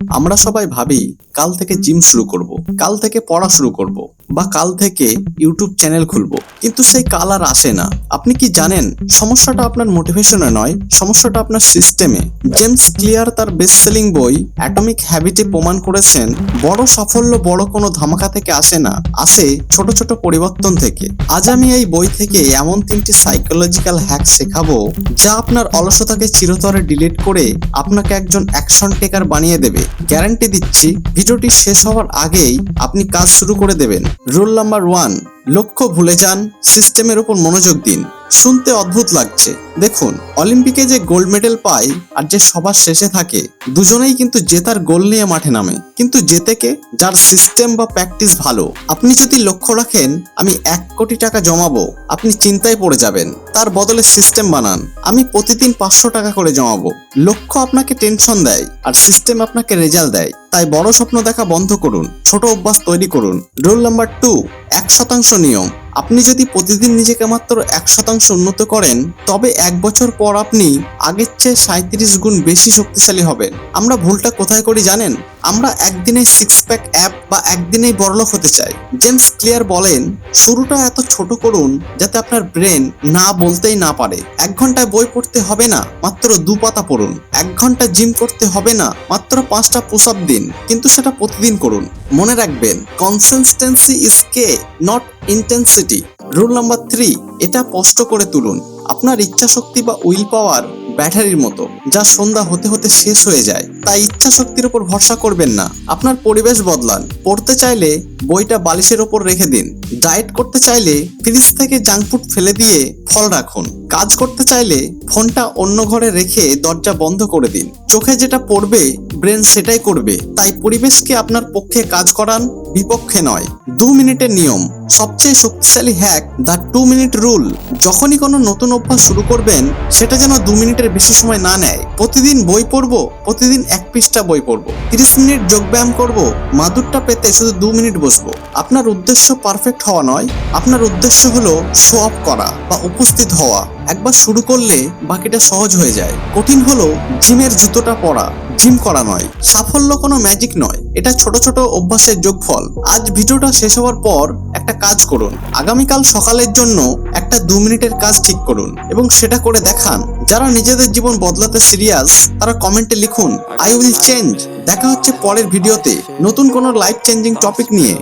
আমরা সবাই ভাবি কাল থেকে জিম শুরু করব, কাল থেকে পড়া শুরু করব, বা কাল থেকে ইউটিউব চ্যানেল খুলব, কিন্তু সেই কাল আর আসে না। আপনি কি জানেন সমস্যাটা আপনার মোটিভেশনে নয়, সমস্যাটা আপনার সিস্টেমে। জেমস ক্লিয়ার তার বেস্ট সেলিং বই অ্যাটমিক হ্যাবিটে প্রমাণ করেছেন বড় সাফল্য বড় কোনো ধামাকা থেকে আসে না, আসে ছোট ছোট পরিবর্তন থেকে। আজ আমি এই বই থেকে এমন 3টি সাইকোলজিক্যাল হ্যাক শেখাবো যা আপনার অলসতাকে চিরতরে ডিলিট করে আপনাকে একজন অ্যাকশন টেকার বানিয়ে দেবে। গ্যারান্টি দিচ্ছি ভিডিওটি শেষ হওয়ার আগেই আপনি কাজ শুরু করে দেবেন। রুল নাম্বার 1, লক্ষ্য ভুলে যান, সিস্টেমের উপর মনোযোগ দিন। শুনতে অদ্ভুত লাগছে, দেখুন অলিম্পিকে যে গোল্ড মেডেল পায় আর যে সবার শেষে থাকে, দুজনেই কিন্তু জেতার গোল নিয়ে মাঠে নামে, কিন্তু জেতে কে? যার সিস্টেম বা প্র্যাকটিস ভালো। আপনি যদি লক্ষ্য রাখেন আমি 1 কোটি টাকা জমাবো, আপনি চিন্তায় পড়ে যাবেন। তার বদলে সিস্টেম বানান আমি প্রতিদিন 500 টাকা করে জমাবো। লক্ষ্য আপনাকে টেনশন দেয় আর সিস্টেম আপনাকে রেজাল্ট দেয়। তাই বড় স্বপ্ন দেখা বন্ধ করুন, ছোট অভ্যাস তৈরি করুন। রুল নাম্বার 2, 1% নিয়ম। আপনি যদি প্রতিদিন নিজেকে মাত্র 1% উন্নত করেন, তবে 1 বছর পর আপনি আগের চেয়ে 37 গুণ বেশি শক্তিশালী হবেন। আমরা ভুলটা কোথায় করি জানেন? আমরা একদিনেই 6 প্যাক অ্যাপ বা একদিনেই বড়লোক হতে চাই। জেমস ক্লিয়ার বলেন, শুরুটা এত ছোট করুন যাতে আপনার ব্রেন না বলতেই না পারে। 1 ঘন্টায় বই পড়তে হবে না, মাত্র 2 পাতা পড়ুন। 1 ঘন্টা জিম করতে হবে না, মাত্র 5টা পুশ আপ দিন, কিন্তু সেটা প্রতিদিন করুন। মনে রাখবেন, consistency is K, not intensity. Rule number 3, এটা স্পষ্ট করে তুলুন। আপনার ইচ্ছা শক্তি বা উইল পাওয়ার ব্যাটারির মতো, যা সন্ধ্যা হতে হতে শেষ হয়ে যায়। তাই ইচ্ছা শক্তির উপর ভরসা করবেন না, আপনার পরিবেশ বদলান। পড়তে চাইলে বইটা বালিশের ওপর রেখে দিন। ডায়েট করতে চাইলে ফ্রিজ থেকে জাঙ্ক ফুড ফেলে দিয়ে ফল রাখুন। কাজ করতে চাইলে ফোনটা অন্য ঘরে রেখে দরজা বন্ধ করে দিন। চোখে যেটা পড়বে ব্রেন সেটাই করবে। তাই পরিবেশকে আপনার পক্ষে কাজ করান, বিপক্ষে নয়। 2 মিনিটের নিয়ম, সবচেয়ে শক্তিশালী হ্যাক, দ্য 2 মিনিট রুল। যখনই কোনো নতুন অভ্যাস শুরু করবেন, সেটা যেন 2 মিনিটের বেশি সময় না নেয়। প্রতিদিন বই পড়বো, প্রতিদিন 1 পৃষ্ঠা বই পড়বো। 30 মিনিট যোগব্যায়াম করবো, মাদুরটা পেতে শুধু 2 মিনিট বসবো। আপনার উদ্দেশ্য পারফেক্ট হওয়া নয়, আপনার উদ্দেশ্য হলো শো অফ করা বা উপস্থিত হওয়া। একবার শুরু করলে বাকিটা সহজ হয়ে যায়। কঠিন হলো জিমের জুতোটা পরা, জিম করা নয়। সাফল্য কোনো ম্যাজিক নয়, এটা ছোট ছোট অভ্যাসের যোগফল। আজ ভিডিওটা শেষ হওয়ার পর একটা কাজ করুন, আগামীকাল সকালের জন্য একটা 2 মিনিটের কাজ ঠিক করুন এবং সেটা করে দেখান। যারা নিজেদের জীবন বদলাতে সিরিয়াস, তারা কমেন্টে লিখুন আই উইল চেঞ্জ। দেখা হচ্ছে পরের ভিডিওতে নতুন কোনো লাইফ চেঞ্জিং টপিক নিয়ে।